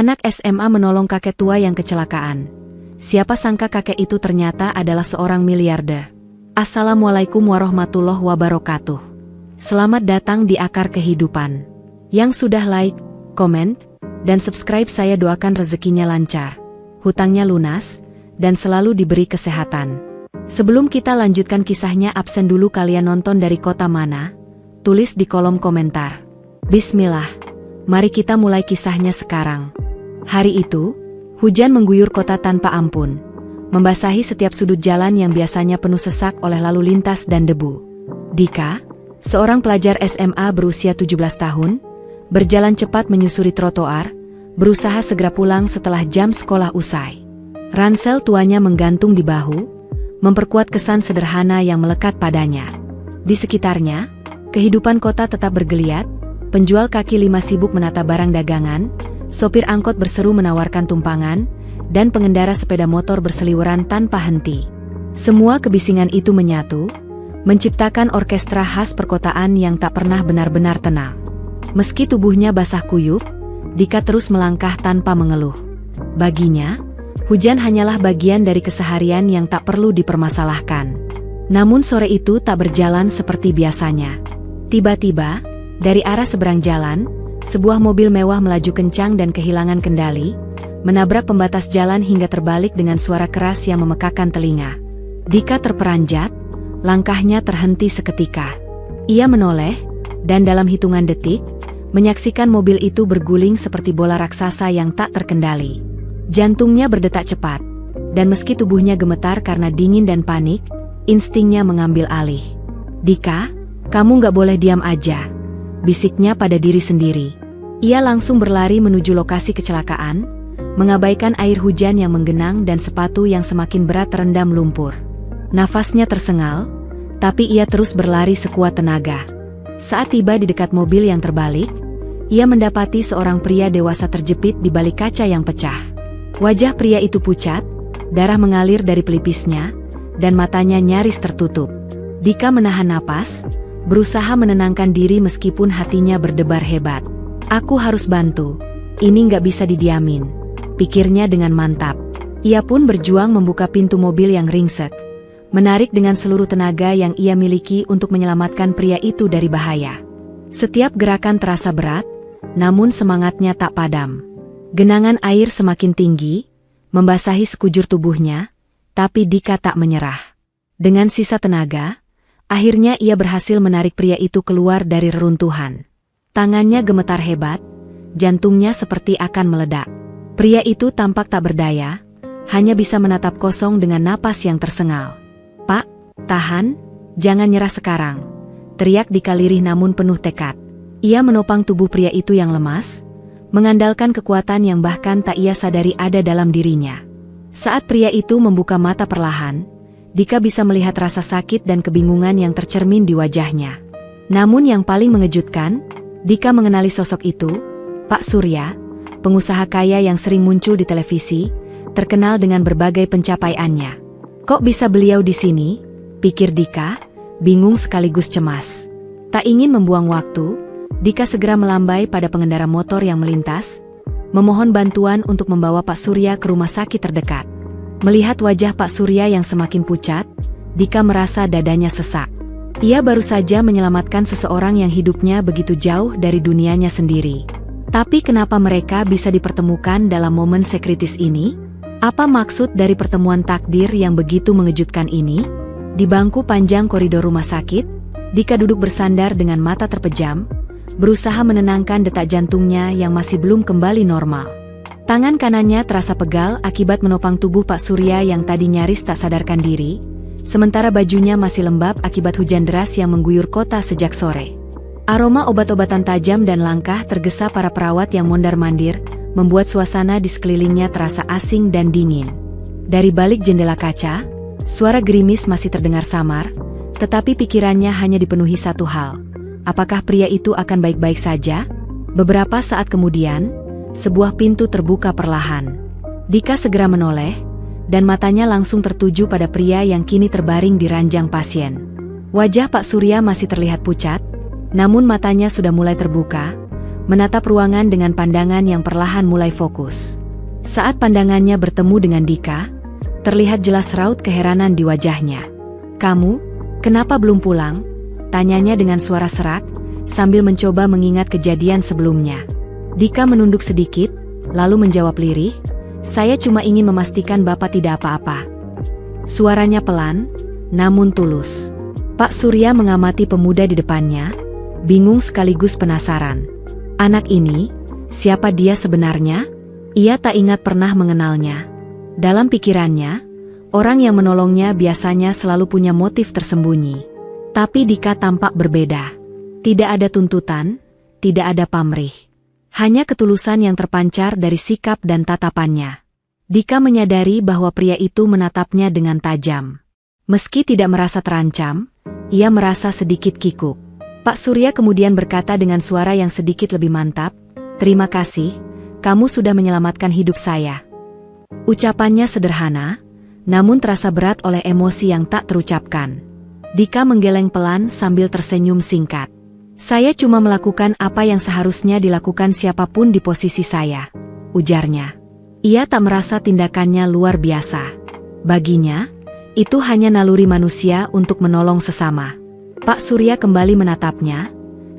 Anak SMA menolong kakek tua yang kecelakaan. Siapa sangka kakek itu ternyata adalah seorang miliarder. Assalamualaikum warahmatullahi wabarakatuh. Selamat datang di Akar Kehidupan. Yang sudah like, komen, dan subscribe saya doakan rezekinya lancar, hutangnya lunas, dan selalu diberi kesehatan. Sebelum kita lanjutkan kisahnya, absen dulu kalian nonton dari kota mana? Tulis di kolom komentar. Bismillah, mari kita mulai kisahnya sekarang. Hari itu, hujan mengguyur kota tanpa ampun, membasahi setiap sudut jalan yang biasanya penuh sesak oleh lalu lintas dan debu. Dika, seorang pelajar SMA berusia 17 tahun, berjalan cepat menyusuri trotoar, berusaha segera pulang setelah jam sekolah usai. Ransel tuanya menggantung di bahu, memperkuat kesan sederhana yang melekat padanya. Di sekitarnya, kehidupan kota tetap bergeliat, penjual kaki lima sibuk menata barang dagangan, sopir angkot berseru menawarkan tumpangan, dan pengendara sepeda motor berseliweran tanpa henti. Semua kebisingan itu menyatu, menciptakan orkestra khas perkotaan yang tak pernah benar-benar tenang. Meski tubuhnya basah kuyup, Dika terus melangkah tanpa mengeluh. Baginya, hujan hanyalah bagian dari keseharian yang tak perlu dipermasalahkan. Namun sore itu tak berjalan seperti biasanya. Tiba-tiba, dari arah seberang jalan, sebuah mobil mewah melaju kencang dan kehilangan kendali, menabrak pembatas jalan hingga terbalik dengan suara keras yang memekakan telinga. Dika terperanjat, langkahnya terhenti seketika. Ia menoleh, dan dalam hitungan detik, menyaksikan mobil itu berguling seperti bola raksasa yang tak terkendali. Jantungnya berdetak cepat, dan meski tubuhnya gemetar karena dingin dan panik, instingnya mengambil alih. "Dika, kamu gak boleh diam aja," bisiknya pada diri sendiri. Ia langsung berlari menuju lokasi kecelakaan, mengabaikan air hujan yang menggenang dan sepatu yang semakin berat terendam lumpur. Nafasnya tersengal, tapi ia terus berlari sekuat tenaga. Saat tiba di dekat mobil yang terbalik, ia mendapati seorang pria dewasa terjepit di balik kaca yang pecah. Wajah pria itu pucat, darah mengalir dari pelipisnya, dan matanya nyaris tertutup. Dika menahan napas, berusaha menenangkan diri meskipun hatinya berdebar hebat. "Aku harus bantu, ini nggak bisa didiamin," pikirnya dengan mantap. Ia pun berjuang membuka pintu mobil yang ringsek, menarik dengan seluruh tenaga yang ia miliki untuk menyelamatkan pria itu dari bahaya. Setiap gerakan terasa berat, namun semangatnya tak padam. Genangan air semakin tinggi, membasahi sekujur tubuhnya, tapi Dika tak menyerah. Dengan sisa tenaga, akhirnya ia berhasil menarik pria itu keluar dari reruntuhan. Tangannya gemetar hebat, jantungnya seperti akan meledak. Pria itu tampak tak berdaya, hanya bisa menatap kosong dengan napas yang tersengal. "Pak, tahan, jangan nyerah sekarang," teriak Dika lirih namun penuh tekad. Ia menopang tubuh pria itu yang lemas, mengandalkan kekuatan yang bahkan tak ia sadari ada dalam dirinya. Saat pria itu membuka mata perlahan, Dika bisa melihat rasa sakit dan kebingungan yang tercermin di wajahnya. Namun yang paling mengejutkan, Dika mengenali sosok itu, Pak Surya, pengusaha kaya yang sering muncul di televisi, terkenal dengan berbagai pencapaiannya. "Kok bisa beliau di sini?" pikir Dika, bingung sekaligus cemas. Tak ingin membuang waktu, Dika segera melambai pada pengendara motor yang melintas, memohon bantuan untuk membawa Pak Surya ke rumah sakit terdekat. Melihat wajah Pak Surya yang semakin pucat, Dika merasa dadanya sesak. Ia baru saja menyelamatkan seseorang yang hidupnya begitu jauh dari dunianya sendiri. Tapi kenapa mereka bisa dipertemukan dalam momen sekritis ini? Apa maksud dari pertemuan takdir yang begitu mengejutkan ini? Di bangku panjang koridor rumah sakit, Dika duduk bersandar dengan mata terpejam, berusaha menenangkan detak jantungnya yang masih belum kembali normal. Tangan kanannya terasa pegal akibat menopang tubuh Pak Surya yang tadi nyaris tak sadarkan diri, sementara bajunya masih lembab akibat hujan deras yang mengguyur kota sejak sore. Aroma obat-obatan tajam dan langkah tergesa para perawat yang mondar-mandir, membuat suasana di sekelilingnya terasa asing dan dingin. Dari balik jendela kaca, suara gerimis masih terdengar samar, tetapi pikirannya hanya dipenuhi satu hal. Apakah pria itu akan baik-baik saja? Beberapa saat kemudian, sebuah pintu terbuka perlahan. Dika segera menoleh, dan matanya langsung tertuju pada pria yang kini terbaring di ranjang pasien. Wajah Pak Surya masih terlihat pucat, namun matanya sudah mulai terbuka, menatap ruangan dengan pandangan yang perlahan mulai fokus. Saat pandangannya bertemu dengan Dika, terlihat jelas raut keheranan di wajahnya. "Kamu, kenapa belum pulang?" tanyanya dengan suara serak, sambil mencoba mengingat kejadian sebelumnya. Dika menunduk sedikit, lalu menjawab lirih, "Saya cuma ingin memastikan Bapak tidak apa-apa." Suaranya pelan, namun tulus. Pak Surya mengamati pemuda di depannya, bingung sekaligus penasaran. Anak ini, siapa dia sebenarnya? Ia tak ingat pernah mengenalnya. Dalam pikirannya, orang yang menolongnya biasanya selalu punya motif tersembunyi. Tapi Dika tampak berbeda. Tidak ada tuntutan, tidak ada pamrih. Hanya ketulusan yang terpancar dari sikap dan tatapannya. Dika menyadari bahwa pria itu menatapnya dengan tajam. Meski tidak merasa terancam, ia merasa sedikit kikuk. Pak Surya kemudian berkata dengan suara yang sedikit lebih mantap, "Terima kasih, kamu sudah menyelamatkan hidup saya." Ucapannya sederhana, namun terasa berat oleh emosi yang tak terucapkan. Dika menggeleng pelan sambil tersenyum singkat. "Saya cuma melakukan apa yang seharusnya dilakukan siapapun di posisi saya," ujarnya. Ia tak merasa tindakannya luar biasa. Baginya, itu hanya naluri manusia untuk menolong sesama. Pak Surya kembali menatapnya,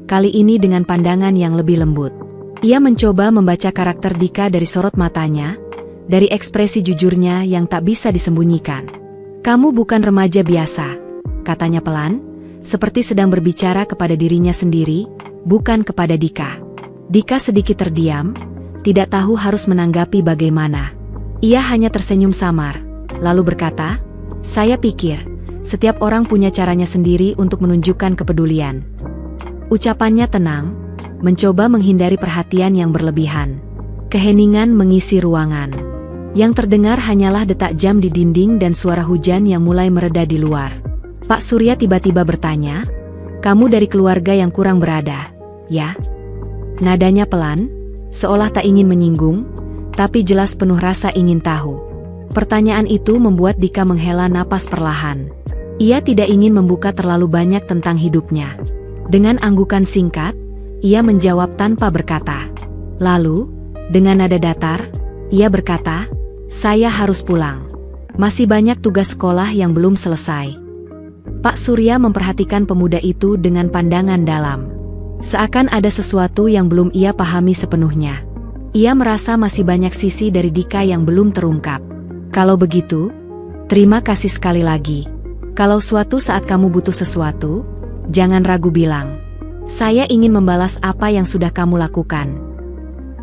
kali ini dengan pandangan yang lebih lembut. Ia mencoba membaca karakter Dika dari sorot matanya, dari ekspresi jujurnya yang tak bisa disembunyikan. "Kamu bukan remaja biasa," katanya pelan, seperti sedang berbicara kepada dirinya sendiri, bukan kepada Dika. Dika sedikit terdiam, tidak tahu harus menanggapi bagaimana. Ia hanya tersenyum samar, lalu berkata, "Saya pikir setiap orang punya caranya sendiri untuk menunjukkan kepedulian." Ucapannya tenang, mencoba menghindari perhatian yang berlebihan. Keheningan mengisi ruangan. Yang terdengar hanyalah detak jam di dinding dan suara hujan yang mulai mereda di luar. Pak Surya tiba-tiba bertanya, "Kamu dari keluarga yang kurang berada, ya?" Nadanya pelan, seolah tak ingin menyinggung, tapi jelas penuh rasa ingin tahu. Pertanyaan itu membuat Dika menghela napas perlahan. Ia tidak ingin membuka terlalu banyak tentang hidupnya. Dengan anggukan singkat, ia menjawab tanpa berkata. Lalu, dengan nada datar, ia berkata, "Saya harus pulang. Masih banyak tugas sekolah yang belum selesai." Pak Surya memperhatikan pemuda itu dengan pandangan dalam. Seakan ada sesuatu yang belum ia pahami sepenuhnya. Ia merasa masih banyak sisi dari Dika yang belum terungkap. "Kalau begitu, terima kasih sekali lagi. Kalau suatu saat kamu butuh sesuatu, jangan ragu bilang. Saya ingin membalas apa yang sudah kamu lakukan."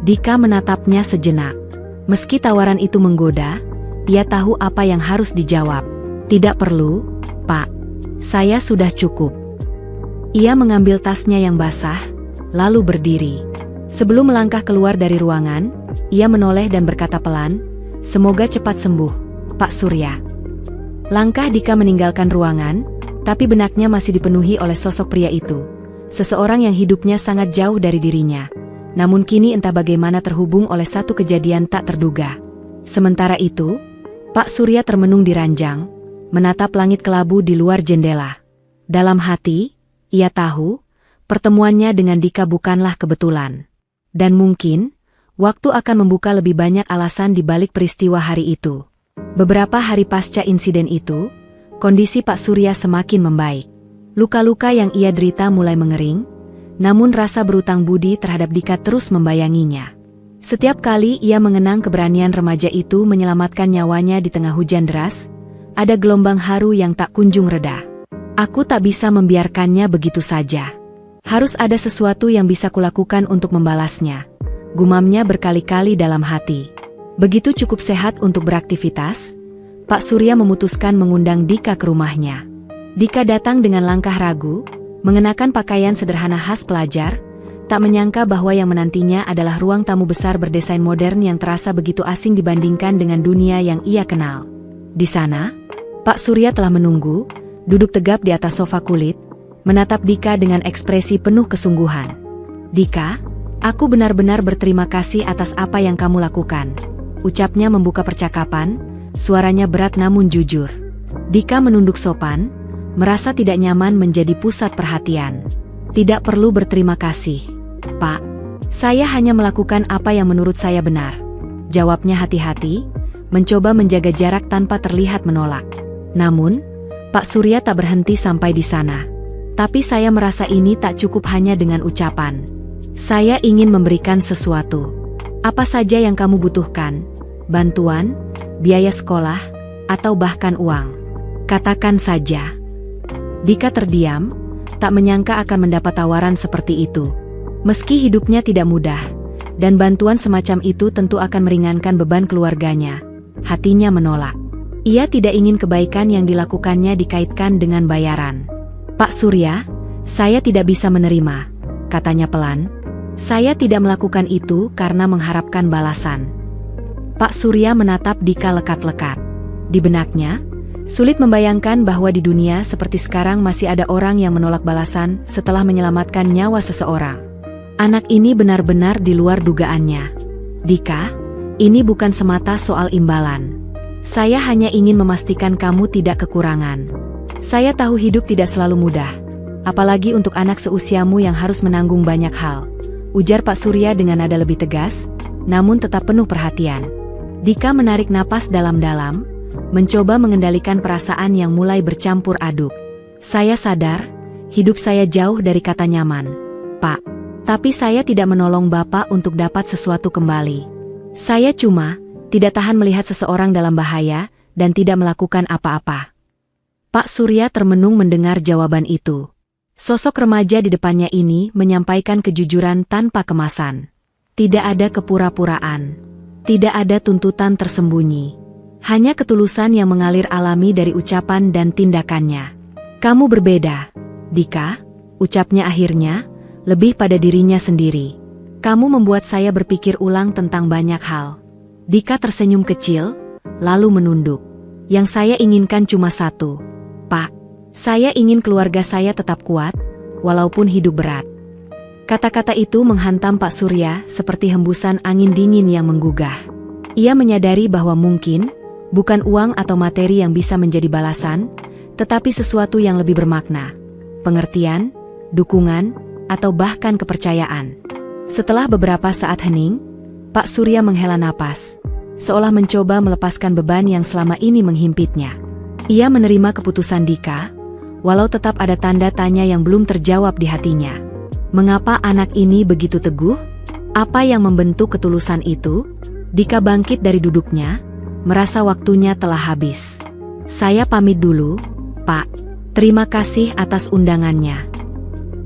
Dika menatapnya sejenak. Meski tawaran itu menggoda, ia tahu apa yang harus dijawab. "Tidak perlu, Pak. Saya sudah cukup." Ia mengambil tasnya yang basah, lalu berdiri. Sebelum melangkah keluar dari ruangan, ia menoleh dan berkata pelan, "Semoga cepat sembuh, Pak Surya." Langkah Dika meninggalkan ruangan, tapi benaknya masih dipenuhi oleh sosok pria itu. Seseorang yang hidupnya sangat jauh dari dirinya, namun kini entah bagaimana terhubung oleh satu kejadian tak terduga. Sementara itu, Pak Surya termenung di ranjang, menatap langit kelabu di luar jendela. Dalam hati, ia tahu, pertemuannya dengan Dika bukanlah kebetulan. Dan mungkin, waktu akan membuka lebih banyak alasan di balik peristiwa hari itu. Beberapa hari pasca insiden itu, kondisi Pak Surya semakin membaik. Luka-luka yang ia derita mulai mengering, namun rasa berutang budi terhadap Dika terus membayanginya. Setiap kali ia mengenang keberanian remaja itu menyelamatkan nyawanya di tengah hujan deras, ada gelombang haru yang tak kunjung reda. "Aku tak bisa membiarkannya begitu saja. Harus ada sesuatu yang bisa kulakukan untuk membalasnya," gumamnya berkali-kali dalam hati. Begitu cukup sehat untuk beraktivitas, Pak Surya memutuskan mengundang Dika ke rumahnya. Dika datang dengan langkah ragu, mengenakan pakaian sederhana khas pelajar, tak menyangka bahwa yang menantinya adalah ruang tamu besar berdesain modern yang terasa begitu asing dibandingkan dengan dunia yang ia kenal. Di sana, Pak Surya telah menunggu, duduk tegap di atas sofa kulit, menatap Dika dengan ekspresi penuh kesungguhan. "Dika, aku benar-benar berterima kasih atas apa yang kamu lakukan," ucapnya membuka percakapan, suaranya berat namun jujur. Dika menunduk sopan, merasa tidak nyaman menjadi pusat perhatian. "Tidak perlu berterima kasih, Pak. Saya hanya melakukan apa yang menurut saya benar. Jawabnya hati-hati, mencoba menjaga jarak tanpa terlihat menolak. Namun, Pak Surya tak berhenti sampai di sana. Tapi saya merasa ini tak cukup hanya dengan ucapan. Saya ingin memberikan sesuatu. Apa saja yang kamu butuhkan? Bantuan, biaya sekolah, atau bahkan uang? Katakan saja. Dika terdiam, tak menyangka akan mendapat tawaran seperti itu. Meski hidupnya tidak mudah, dan bantuan semacam itu tentu akan meringankan beban keluarganya, hatinya menolak. Ia tidak ingin kebaikan yang dilakukannya dikaitkan dengan bayaran. Pak Surya, saya tidak bisa menerima, katanya pelan. Saya tidak melakukan itu karena mengharapkan balasan. Pak Surya menatap Dika lekat-lekat. Di benaknya, sulit membayangkan bahwa di dunia seperti sekarang masih ada orang yang menolak balasan setelah menyelamatkan nyawa seseorang. Anak ini benar-benar di luar dugaannya. Dika, ini bukan semata soal imbalan. Saya hanya ingin memastikan kamu tidak kekurangan. Saya tahu hidup tidak selalu mudah, apalagi untuk anak seusiamu yang harus menanggung banyak hal, ujar Pak Surya dengan nada lebih tegas, namun tetap penuh perhatian. Dika menarik napas dalam-dalam, mencoba mengendalikan perasaan yang mulai bercampur aduk. Saya sadar, hidup saya jauh dari kata nyaman, Pak. Tapi saya tidak menolong Bapak untuk dapat sesuatu kembali. Saya cuma tidak tahan melihat seseorang dalam bahaya dan tidak melakukan apa-apa. Pak Surya termenung mendengar jawaban itu. Sosok remaja di depannya ini menyampaikan kejujuran tanpa kemasan. Tidak ada kepura-puraan. Tidak ada tuntutan tersembunyi. Hanya ketulusan yang mengalir alami dari ucapan dan tindakannya. Kamu berbeda, Dika, ucapnya akhirnya, lebih pada dirinya sendiri. Kamu membuat saya berpikir ulang tentang banyak hal. Dika tersenyum kecil, lalu menunduk. Yang saya inginkan cuma satu, Pak. Saya ingin keluarga saya tetap kuat, walaupun hidup berat. Kata-kata itu menghantam Pak Surya seperti hembusan angin dingin yang menggugah. Ia menyadari bahwa mungkin, bukan uang atau materi yang bisa menjadi balasan, tetapi sesuatu yang lebih bermakna. Pengertian, dukungan, atau bahkan kepercayaan. Setelah beberapa saat hening, Pak Surya menghela napas, seolah mencoba melepaskan beban yang selama ini menghimpitnya. Ia menerima keputusan Dika, walau tetap ada tanda tanya yang belum terjawab di hatinya. Mengapa anak ini begitu teguh? Apa yang membentuk ketulusan itu? Dika bangkit dari duduknya, merasa waktunya telah habis. Saya pamit dulu, Pak. Terima kasih atas undangannya.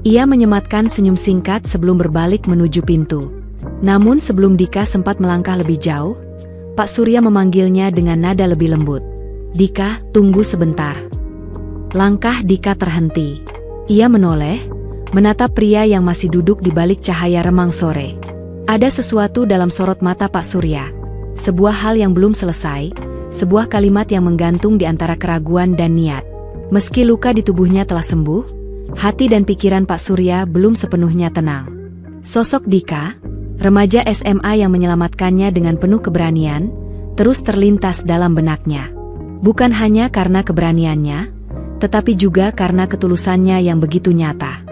Ia menyematkan senyum singkat sebelum berbalik menuju pintu. Namun sebelum Dika sempat melangkah lebih jauh, Pak Surya memanggilnya dengan nada lebih lembut. Dika, tunggu sebentar. Langkah Dika terhenti. Ia menoleh, menatap pria yang masih duduk di balik cahaya remang sore. Ada sesuatu dalam sorot mata Pak Surya. Sebuah hal yang belum selesai, sebuah kalimat yang menggantung di antara keraguan dan niat. Meski luka di tubuhnya telah sembuh, hati dan pikiran Pak Surya belum sepenuhnya tenang. Sosok Dika, remaja SMA yang menyelamatkannya dengan penuh keberanian, terus terlintas dalam benaknya. Bukan hanya karena keberaniannya, tetapi juga karena ketulusannya yang begitu nyata.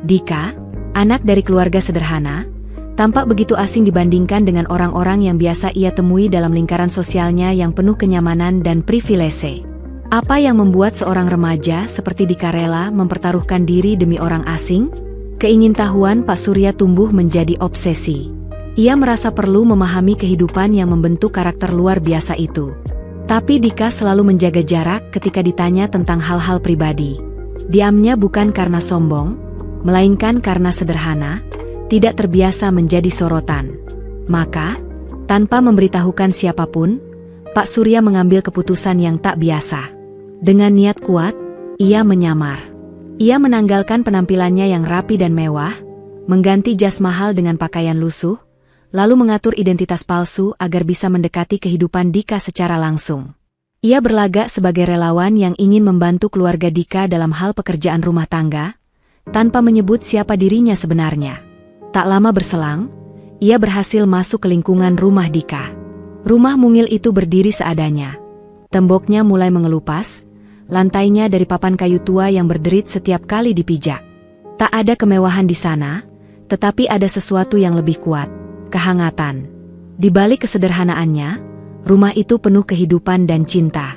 Dika, anak dari keluarga sederhana, tampak begitu asing dibandingkan dengan orang-orang yang biasa ia temui dalam lingkaran sosialnya yang penuh kenyamanan dan privilese. Apa yang membuat seorang remaja seperti Dika rela mempertaruhkan diri demi orang asing? Keingintahuan Pak Surya tumbuh menjadi obsesi. Ia merasa perlu memahami kehidupan yang membentuk karakter luar biasa itu. Tapi Dika selalu menjaga jarak ketika ditanya tentang hal-hal pribadi. Diamnya bukan karena sombong, melainkan karena sederhana, tidak terbiasa menjadi sorotan. Maka, tanpa memberitahukan siapapun, Pak Surya mengambil keputusan yang tak biasa. Dengan niat kuat, ia menyamar. Ia menanggalkan penampilannya yang rapi dan mewah, mengganti jas mahal dengan pakaian lusuh, lalu mengatur identitas palsu agar bisa mendekati kehidupan Dika secara langsung. Ia berlagak sebagai relawan yang ingin membantu keluarga Dika dalam hal pekerjaan rumah tangga, tanpa menyebut siapa dirinya sebenarnya. Tak lama berselang, ia berhasil masuk ke lingkungan rumah Dika. Rumah mungil itu berdiri seadanya. Temboknya mulai mengelupas, lantainya dari papan kayu tua yang berderit setiap kali dipijak. Tak ada kemewahan di sana, Tetapi ada sesuatu yang lebih kuat, kehangatan. Di balik kesederhanaannya, rumah itu penuh kehidupan dan cinta.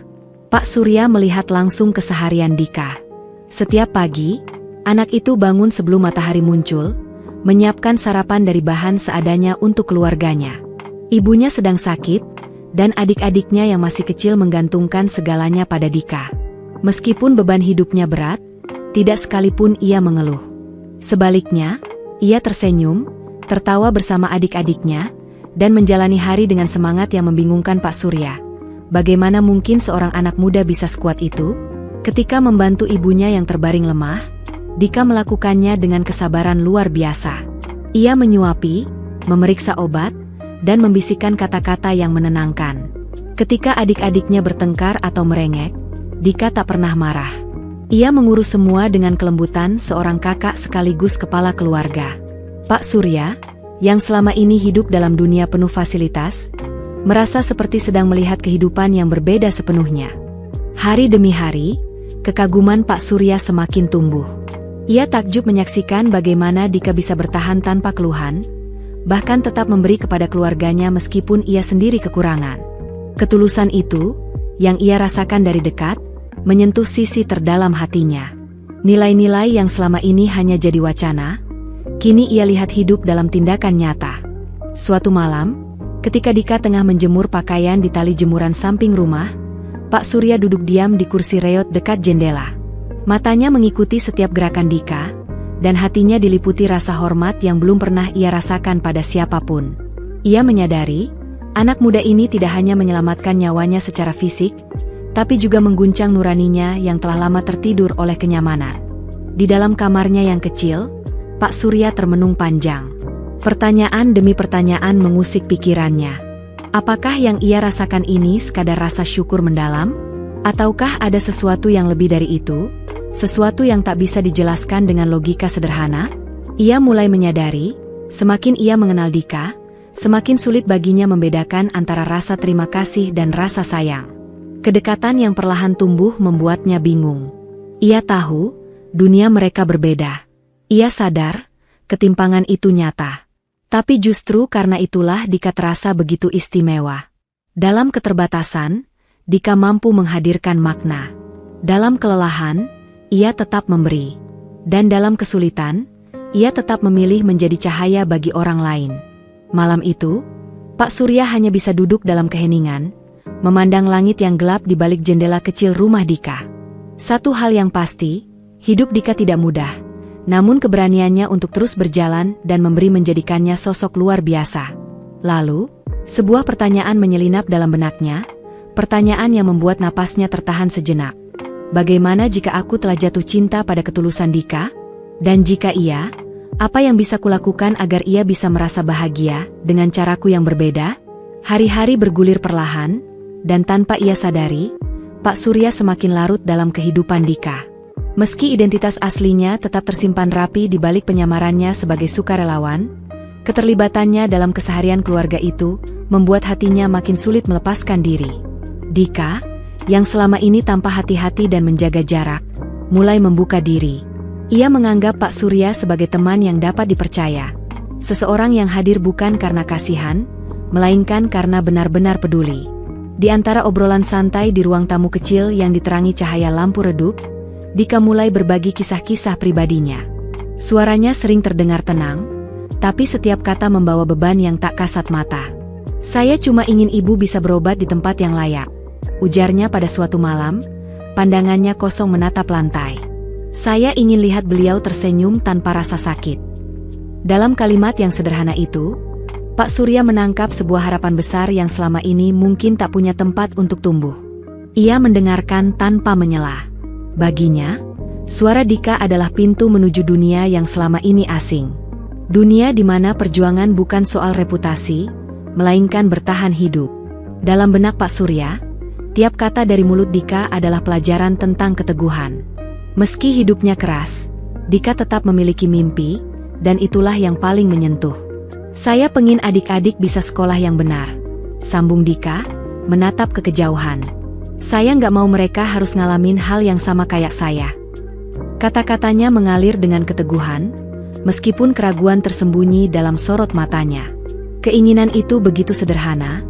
Pak Surya melihat langsung keseharian Dika. Setiap pagi, anak itu bangun sebelum matahari muncul, menyiapkan sarapan dari bahan seadanya untuk keluarganya. Ibunya sedang sakit, dan adik-adiknya yang masih kecil menggantungkan segalanya pada Dika. Meskipun beban hidupnya berat, tidak sekalipun ia mengeluh. Sebaliknya, ia tersenyum, tertawa bersama adik-adiknya, dan menjalani hari dengan semangat yang membingungkan Pak Surya. Bagaimana mungkin seorang anak muda bisa sekuat itu? Ketika membantu ibunya yang terbaring lemah, Dika melakukannya dengan kesabaran luar biasa. Ia menyuapi, memeriksa obat, dan membisikkan kata-kata yang menenangkan. Ketika adik-adiknya bertengkar atau merengek, Dika tak pernah marah. Ia mengurus semua dengan kelembutan seorang kakak sekaligus kepala keluarga. Pak Surya, yang selama ini hidup dalam dunia penuh fasilitas, merasa seperti sedang melihat kehidupan yang berbeda sepenuhnya. Hari demi hari, kekaguman Pak Surya semakin tumbuh. Ia takjub menyaksikan bagaimana Dika bisa bertahan tanpa keluhan, bahkan tetap memberi kepada keluarganya meskipun ia sendiri kekurangan. Ketulusan itu, yang ia rasakan dari dekat, menyentuh sisi terdalam hatinya. Nilai-nilai yang selama ini hanya jadi wacana, kini ia lihat hidup dalam tindakan nyata. Suatu malam, ketika Dika tengah menjemur pakaian di tali jemuran samping rumah, Pak Surya duduk diam di kursi reot dekat jendela. Matanya mengikuti setiap gerakan Dika, dan hatinya diliputi rasa hormat yang belum pernah ia rasakan pada siapapun. Ia menyadari, anak muda ini tidak hanya menyelamatkan nyawanya secara fisik, tapi juga mengguncang nuraninya yang telah lama tertidur oleh kenyamanan. Di dalam kamarnya yang kecil, Pak Surya termenung panjang. Pertanyaan demi pertanyaan mengusik pikirannya. Apakah yang ia rasakan ini sekadar rasa syukur mendalam? Ataukah ada sesuatu yang lebih dari itu? Sesuatu yang tak bisa dijelaskan dengan logika sederhana? Ia mulai menyadari, semakin ia mengenal Dika, semakin sulit baginya membedakan antara rasa terima kasih dan rasa sayang. Kedekatan yang perlahan tumbuh membuatnya bingung. Ia tahu, dunia mereka berbeda. Ia sadar, ketimpangan itu nyata. Tapi justru karena itulah Dika terasa begitu istimewa. Dalam keterbatasan, Dika mampu menghadirkan makna. Dalam kelelahan, ia tetap memberi. Dan dalam kesulitan, ia tetap memilih menjadi cahaya bagi orang lain. Malam itu, Pak Surya hanya bisa duduk dalam keheningan, memandang langit yang gelap di balik jendela kecil rumah Dika. Satu hal yang pasti, hidup Dika tidak mudah, namun keberaniannya untuk terus berjalan dan memberi menjadikannya sosok luar biasa. Lalu, sebuah pertanyaan menyelinap dalam benaknya, pertanyaan yang membuat napasnya tertahan sejenak. Bagaimana jika aku telah jatuh cinta pada ketulusan Dika? Dan jika iya, apa yang bisa kulakukan agar ia bisa merasa bahagia dengan caraku yang berbeda? Hari-hari bergulir perlahan, dan tanpa ia sadari, Pak Surya semakin larut dalam kehidupan Dika. Meski identitas aslinya tetap tersimpan rapi di balik penyamarannya sebagai sukarelawan, keterlibatannya dalam keseharian keluarga itu membuat hatinya makin sulit melepaskan diri. Dika, yang selama ini tanpa hati-hati dan menjaga jarak, mulai membuka diri. Ia menganggap Pak Surya sebagai teman yang dapat dipercaya. Seseorang yang hadir bukan karena kasihan, melainkan karena benar-benar peduli. Di antara obrolan santai di ruang tamu kecil yang diterangi cahaya lampu redup, Dika mulai berbagi kisah-kisah pribadinya. Suaranya sering terdengar tenang, tapi setiap kata membawa beban yang tak kasat mata. Saya cuma ingin ibu bisa berobat di tempat yang layak, ujarnya pada suatu malam, pandangannya kosong menatap lantai. Saya ingin lihat beliau tersenyum tanpa rasa sakit. Dalam kalimat yang sederhana itu, Pak Surya menangkap sebuah harapan besar yang selama ini mungkin tak punya tempat untuk tumbuh. Ia mendengarkan tanpa menyela. Baginya, suara Dika adalah pintu menuju dunia yang selama ini asing. Dunia di mana perjuangan bukan soal reputasi, melainkan bertahan hidup. Dalam benak Pak Surya, tiap kata dari mulut Dika adalah pelajaran tentang keteguhan. Meski hidupnya keras, Dika tetap memiliki mimpi, dan itulah yang paling menyentuh. Saya pengin adik-adik bisa sekolah yang benar, sambung Dika, menatap ke kejauhan. Saya nggak mau mereka harus ngalamin hal yang sama kayak saya. Kata-katanya mengalir dengan keteguhan, meskipun keraguan tersembunyi dalam sorot matanya. Keinginan itu begitu sederhana,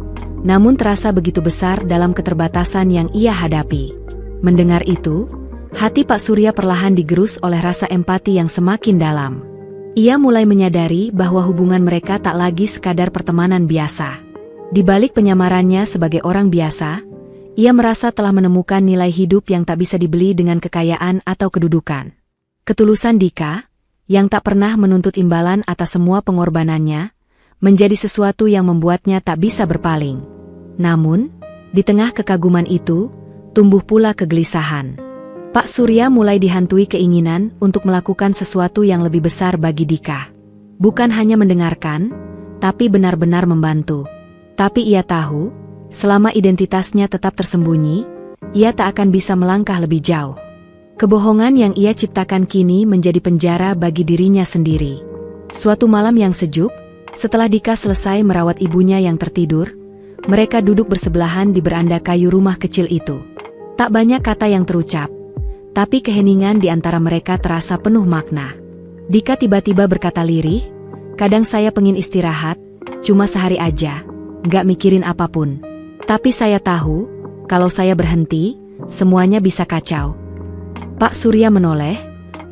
namun terasa begitu besar dalam keterbatasan yang ia hadapi. Mendengar itu, hati Pak Surya perlahan digerus oleh rasa empati yang semakin dalam. Ia mulai menyadari bahwa hubungan mereka tak lagi sekadar pertemanan biasa. Di balik penyamarannya sebagai orang biasa, ia merasa telah menemukan nilai hidup yang tak bisa dibeli dengan kekayaan atau kedudukan. Ketulusan Dika, yang tak pernah menuntut imbalan atas semua pengorbanannya, menjadi sesuatu yang membuatnya tak bisa berpaling. Namun, di tengah kekaguman itu, tumbuh pula kegelisahan. Pak Surya mulai dihantui keinginan untuk melakukan sesuatu yang lebih besar bagi Dika. Bukan hanya mendengarkan, tapi benar-benar membantu. Tapi ia tahu, selama identitasnya tetap tersembunyi, ia tak akan bisa melangkah lebih jauh. Kebohongan yang ia ciptakan kini menjadi penjara bagi dirinya sendiri. Suatu malam yang sejuk, setelah Dika selesai merawat ibunya yang tertidur, mereka duduk bersebelahan di beranda kayu rumah kecil itu. Tak banyak kata yang terucap, tapi keheningan di antara mereka terasa penuh makna. Dika tiba-tiba berkata lirih, "Kadang saya pengen istirahat, cuma sehari aja, gak mikirin apapun. Tapi saya tahu, kalau saya berhenti, semuanya bisa kacau." Pak Surya menoleh,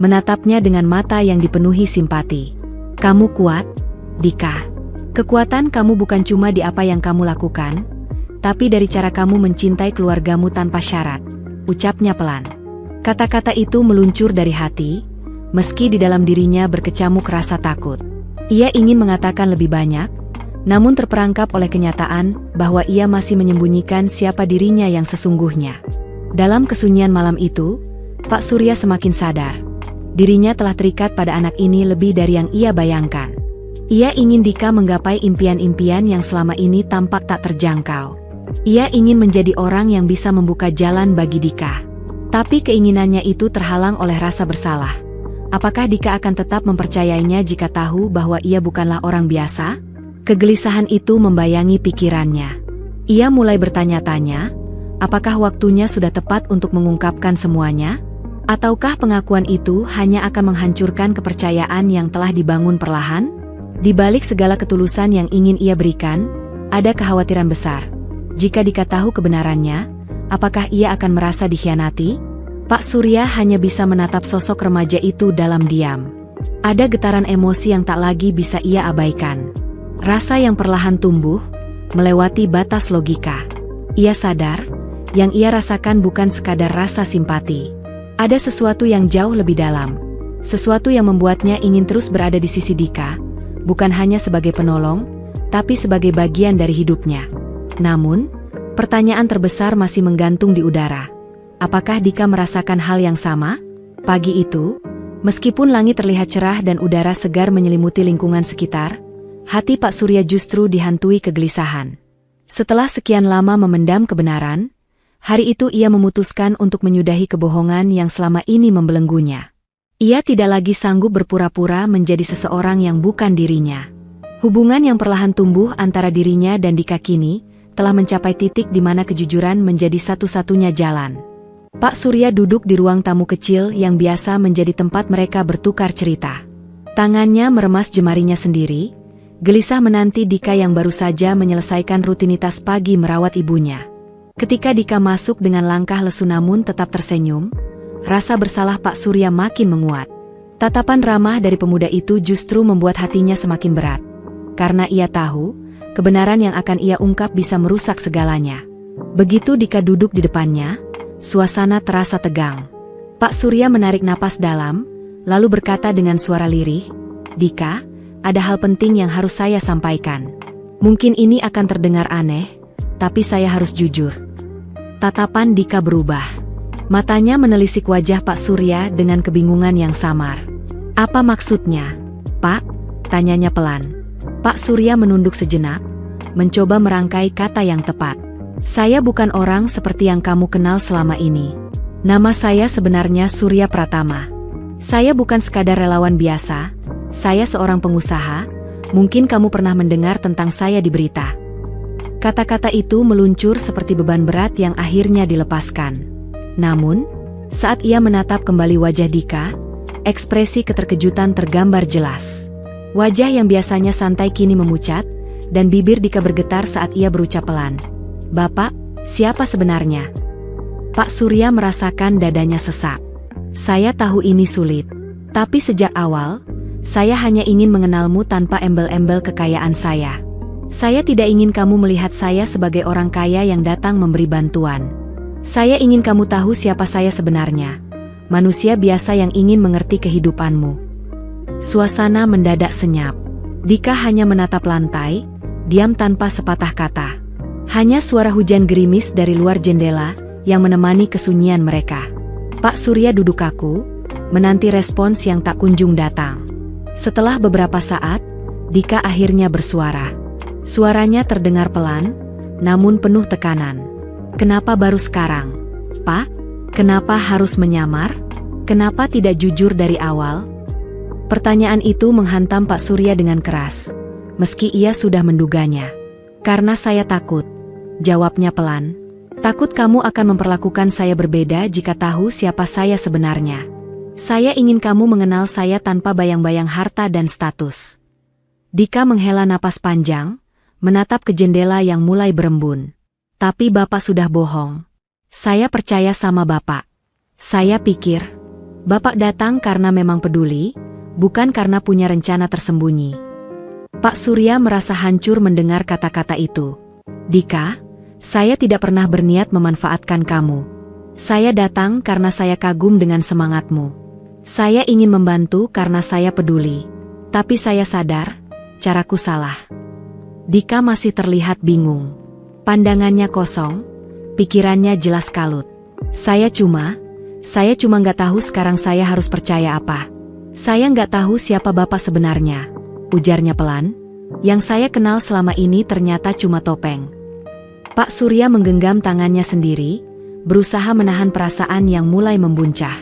menatapnya dengan mata yang dipenuhi simpati. "Kamu kuat, Dika. Kekuatan kamu bukan cuma di apa yang kamu lakukan, tapi dari cara kamu mencintai keluargamu tanpa syarat," ucapnya pelan. Kata-kata itu meluncur dari hati, meski di dalam dirinya berkecamuk rasa takut. Ia ingin mengatakan lebih banyak, namun terperangkap oleh kenyataan bahwa ia masih menyembunyikan siapa dirinya yang sesungguhnya. Dalam kesunyian malam itu, Pak Surya semakin sadar, dirinya telah terikat pada anak ini lebih dari yang ia bayangkan. Ia ingin Dika menggapai impian-impian yang selama ini tampak tak terjangkau. Ia ingin menjadi orang yang bisa membuka jalan bagi Dika. Tapi keinginannya itu terhalang oleh rasa bersalah. Apakah Dika akan tetap mempercayainya jika tahu bahwa ia bukanlah orang biasa? Kegelisahan itu membayangi pikirannya. Ia mulai bertanya-tanya, apakah waktunya sudah tepat untuk mengungkapkan semuanya? Ataukah pengakuan itu hanya akan menghancurkan kepercayaan yang telah dibangun perlahan? Di balik segala ketulusan yang ingin ia berikan, ada kekhawatiran besar. Jika Dika tahu kebenarannya, apakah ia akan merasa dikhianati? Pak Surya hanya bisa menatap sosok remaja itu dalam diam. Ada getaran emosi yang tak lagi bisa ia abaikan. Rasa yang perlahan tumbuh, melewati batas logika. Ia sadar, yang ia rasakan bukan sekadar rasa simpati. Ada sesuatu yang jauh lebih dalam. Sesuatu yang membuatnya ingin terus berada di sisi Dika, bukan hanya sebagai penolong, tapi sebagai bagian dari hidupnya. Namun, pertanyaan terbesar masih menggantung di udara. Apakah Dika merasakan hal yang sama? Pagi itu, meskipun langit terlihat cerah dan udara segar menyelimuti lingkungan sekitar, hati Pak Surya justru dihantui kegelisahan. Setelah sekian lama memendam kebenaran, hari itu ia memutuskan untuk menyudahi kebohongan yang selama ini membelenggunya. Ia tidak lagi sanggup berpura-pura menjadi seseorang yang bukan dirinya. Hubungan yang perlahan tumbuh antara dirinya dan Dika kini telah mencapai titik di mana kejujuran menjadi satu-satunya jalan. Pak Surya duduk di ruang tamu kecil yang biasa menjadi tempat mereka bertukar cerita. Tangannya meremas jemarinya sendiri, gelisah menanti Dika yang baru saja menyelesaikan rutinitas pagi merawat ibunya. Ketika Dika masuk dengan langkah lesu namun tetap tersenyum, rasa bersalah Pak Surya makin menguat. Tatapan ramah dari pemuda itu justru membuat hatinya semakin berat. Karena ia tahu, kebenaran yang akan ia ungkap bisa merusak segalanya. Begitu Dika duduk di depannya, suasana terasa tegang. Pak Surya menarik napas dalam, lalu berkata dengan suara lirih, "Dika, ada hal penting yang harus saya sampaikan. Mungkin ini akan terdengar aneh, tapi saya harus jujur." Tatapan Dika berubah. Matanya menelisik wajah Pak Surya dengan kebingungan yang samar. "Apa maksudnya, Pak?" tanyanya pelan. Pak Surya menunduk sejenak, mencoba merangkai kata yang tepat. "Saya bukan orang seperti yang kamu kenal selama ini. Nama saya sebenarnya Surya Pratama. Saya bukan sekadar relawan biasa, saya seorang pengusaha, mungkin kamu pernah mendengar tentang saya di berita." Kata-kata itu meluncur seperti beban berat yang akhirnya dilepaskan. Namun, saat ia menatap kembali wajah Dika, Ekspresi keterkejutan tergambar jelas. Wajah yang biasanya santai kini memucat, dan bibir Dika bergetar saat ia berucap pelan. "Bapak, siapa sebenarnya?" Pak Surya merasakan dadanya sesak. "Saya tahu ini sulit. Tapi sejak awal, saya hanya ingin mengenalmu tanpa embel-embel kekayaan saya. Saya tidak ingin kamu melihat saya sebagai orang kaya yang datang memberi bantuan. Saya ingin kamu tahu siapa saya sebenarnya. Manusia biasa yang ingin mengerti kehidupanmu." Suasana mendadak senyap. Dika hanya menatap lantai, diam tanpa sepatah kata. Hanya suara hujan gerimis dari luar jendela yang menemani kesunyian mereka. Pak Surya duduk kaku, menanti respons yang tak kunjung datang. Setelah beberapa saat, Dika akhirnya bersuara. Suaranya terdengar pelan, namun penuh tekanan. "Kenapa baru sekarang, Pak? Kenapa harus menyamar? Kenapa tidak jujur dari awal?" Pertanyaan itu menghantam Pak Surya dengan keras, meski ia sudah menduganya. "Karena saya takut," jawabnya pelan. "Takut kamu akan memperlakukan saya berbeda jika tahu siapa saya sebenarnya. Saya ingin kamu mengenal saya tanpa bayang-bayang harta dan status." Dika menghela napas panjang, menatap ke jendela yang mulai berembun. "Tapi Bapak sudah bohong. Saya percaya sama Bapak. Saya pikir Bapak datang karena memang peduli, bukan karena punya rencana tersembunyi." Pak Surya merasa hancur mendengar kata-kata itu. "Dika, saya tidak pernah berniat memanfaatkan kamu. Saya datang karena saya kagum dengan semangatmu. Saya ingin membantu karena saya peduli. Tapi saya sadar, caraku salah." Dika masih terlihat bingung. Pandangannya kosong, pikirannya jelas kalut. Saya cuma nggak tahu sekarang saya harus percaya apa. Saya nggak tahu siapa Bapak sebenarnya," ujarnya pelan. "Yang saya kenal selama ini ternyata cuma topeng." Pak Surya menggenggam tangannya sendiri, berusaha menahan perasaan yang mulai membuncah.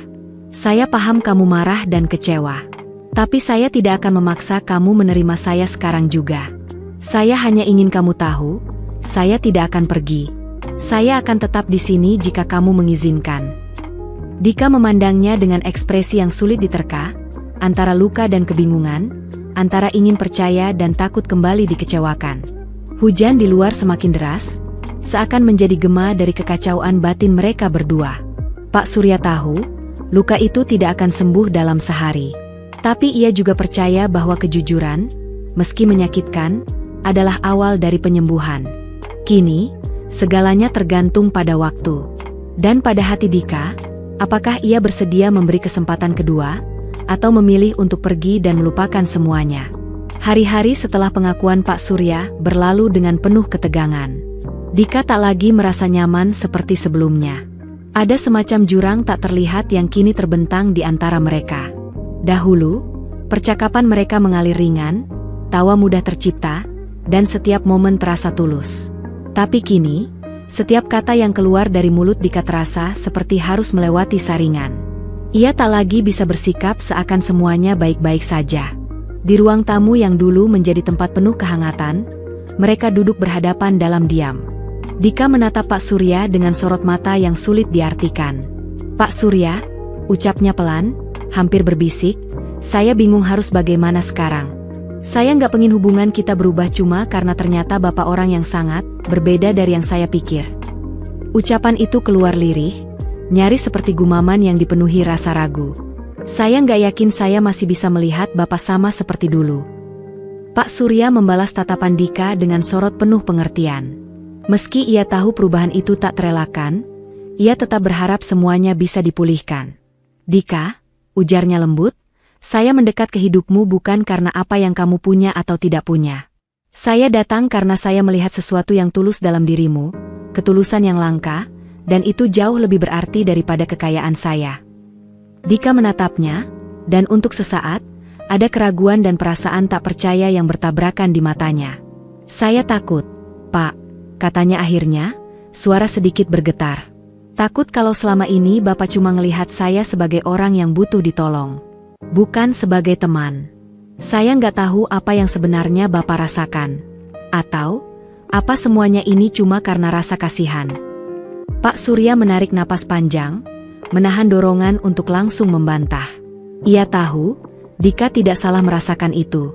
"Saya paham kamu marah dan kecewa. Tapi saya tidak akan memaksa kamu menerima saya sekarang juga. Saya hanya ingin kamu tahu, saya tidak akan pergi. Saya akan tetap di sini jika kamu mengizinkan." Dika memandangnya dengan ekspresi yang sulit diterka, antara luka dan kebingungan, antara ingin percaya dan takut kembali dikecewakan. Hujan di luar semakin deras, seakan menjadi gema dari kekacauan batin mereka berdua. Pak Surya tahu, luka itu tidak akan sembuh dalam sehari. Tapi ia juga percaya bahwa kejujuran, meski menyakitkan, adalah awal dari penyembuhan. Kini, segalanya tergantung pada waktu. Dan pada hati Dika, apakah ia bersedia memberi kesempatan kedua, atau memilih untuk pergi dan melupakan semuanya. Hari-hari setelah pengakuan Pak Surya berlalu dengan penuh ketegangan. Dika tak lagi merasa nyaman seperti sebelumnya. Ada semacam jurang tak terlihat yang kini terbentang di antara mereka. Dahulu, percakapan mereka mengalir ringan, tawa mudah tercipta, dan setiap momen terasa tulus. Tapi kini, setiap kata yang keluar dari mulut Dika terasa seperti harus melewati saringan. Ia tak lagi bisa bersikap seakan semuanya baik-baik saja. Di ruang tamu yang dulu menjadi tempat penuh kehangatan, mereka duduk berhadapan dalam diam. Dika menatap Pak Surya dengan sorot mata yang sulit diartikan. "Pak Surya," ucapnya pelan, hampir berbisik, "saya bingung harus bagaimana sekarang. Saya nggak pengen hubungan kita berubah cuma karena ternyata Bapak orang yang sangat berbeda dari yang saya pikir." Ucapan itu keluar lirih, nyaris seperti gumaman yang dipenuhi rasa ragu. "Saya nggak yakin saya masih bisa melihat Bapak sama seperti dulu." Pak Surya membalas tatapan Dika dengan sorot penuh pengertian. Meski ia tahu perubahan itu tak terelakkan, ia tetap berharap semuanya bisa dipulihkan. "Dika," ujarnya lembut, "saya mendekat ke hidupmu bukan karena apa yang kamu punya atau tidak punya. Saya datang karena saya melihat sesuatu yang tulus dalam dirimu, ketulusan yang langka, dan itu jauh lebih berarti daripada kekayaan saya." Dika menatapnya, dan untuk sesaat, ada keraguan dan perasaan tak percaya yang bertabrakan di matanya. "Saya takut, Pak," katanya akhirnya, suara sedikit bergetar. "Takut kalau selama ini Bapak cuma ngelihat saya sebagai orang yang butuh ditolong, bukan sebagai teman. Saya nggak tahu apa yang sebenarnya Bapak rasakan. Atau, apa semuanya ini cuma karena rasa kasihan." Pak Surya menarik napas panjang, menahan dorongan untuk langsung membantah. Ia tahu, Dika tidak salah merasakan itu.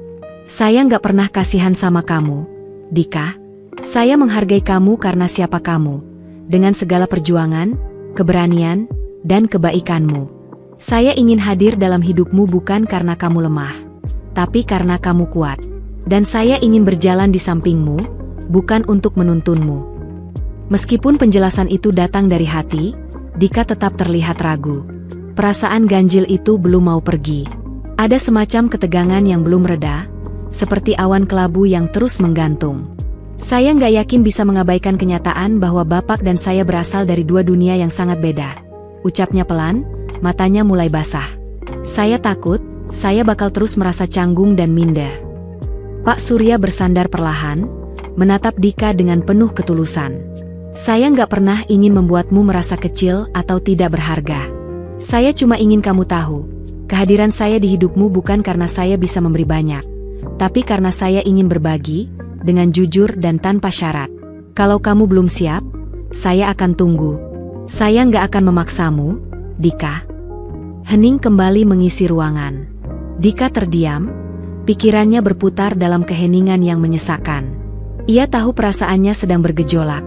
Saya nggak pernah kasihan sama kamu, Dika. Saya menghargai kamu karena siapa kamu, dengan segala perjuangan, keberanian, dan kebaikanmu. Saya ingin hadir dalam hidupmu bukan karena kamu lemah, tapi karena kamu kuat. Dan saya ingin berjalan di sampingmu, bukan untuk menuntunmu. Meskipun penjelasan itu datang dari hati, Dika tetap terlihat ragu. Perasaan ganjil itu belum mau pergi. Ada semacam ketegangan yang belum reda, seperti awan kelabu yang terus menggantung. Saya nggak yakin bisa mengabaikan kenyataan bahwa Bapak dan saya berasal dari dua dunia yang sangat beda. Ucapnya pelan, matanya mulai basah. Saya takut, saya bakal terus merasa canggung dan minder. Pak Surya bersandar perlahan, menatap Dika dengan penuh ketulusan. Saya nggak pernah ingin membuatmu merasa kecil atau tidak berharga. Saya cuma ingin kamu tahu, kehadiran saya di hidupmu bukan karena saya bisa memberi banyak, tapi karena saya ingin berbagi, dengan jujur dan tanpa syarat. Kalau kamu belum siap, saya akan tunggu. Saya nggak akan memaksamu, Dika. Hening kembali mengisi ruangan. Dika terdiam, pikirannya berputar dalam keheningan yang menyesakkan. Ia tahu perasaannya sedang bergejolak,